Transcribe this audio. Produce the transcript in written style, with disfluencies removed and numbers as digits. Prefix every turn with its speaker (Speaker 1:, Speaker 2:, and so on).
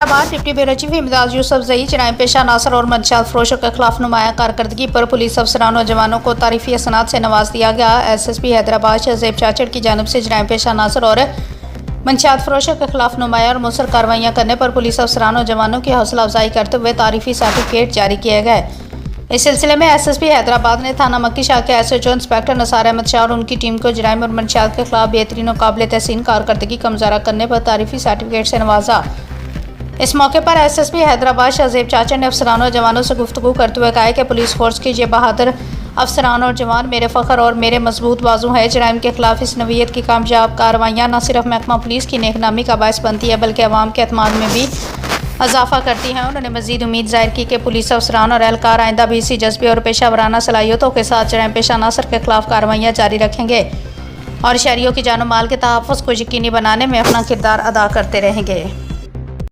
Speaker 1: Hyderabad deputy bureau chief इमदाद यूसुफ जई जराइम पेशा नासर और मंशियात फरोशों के खिलाफ नुमाया कारकर्दगी पर पुलिस अफसरान और जवानों को तारीफी असनाद से नवाज दिया गया। SSP हैदराबाद शहजेब चाचड़ की जानिब से जराइम पेशा नासर और मंशियात फरोशों के खिलाफ नुमाया और मुसर कार्रवाइयाँ करने पर पुलिस अफसरान और जवानों की हौसला अफजाई करते हुए तारीफी सर्टिफिकेट जारी किए गए। इस सिलसिले में SSP हैदराबाद ने थाना मक्की शाह के SHO इंस्पेक्टर नसार अहमद शाह और उनकी टीम को जराइम और मंशियात के खिलाफ बेहतरीन और काबिल तहसीन कारकर्दगी का मुजाहरा करने पर तारीफी सर्टिफिकेट से नवाजा। इस मौके पर SSP हैदराबाद शहजेब चाचड़ ने अफसरान और जवानों से गुफ्तगू करते हुए कहा कि पुलिस फोर्स के ये बहादुर अफसरान और जवान मेरे फ़ख्र और मेरे मजबूत बाजू है। जराइम के खिलाफ इस नवीयत की कामयाब कार्रवाइयाँ न सिर्फ महकमा पुलिस की नेकनामी का बायस बनती है बल्कि अवाम के अतमाद में भी इजाफा करती हैं। उन्होंने मजीद उम्मीद जाहिर की कि पुलिस अफसरान और एहलकार आइंदा भी इसी जज्बे और पेशा वराना सलाहियतों के साथ जराइम पेशा नासर के खिलाफ कार्रवाइयाँ जारी रखेंगे और शहरियों की जानो माल के तहफ़्फ़ुज़ को यकीनी बनाने में अपना किरदार अदा करते रहेंगे।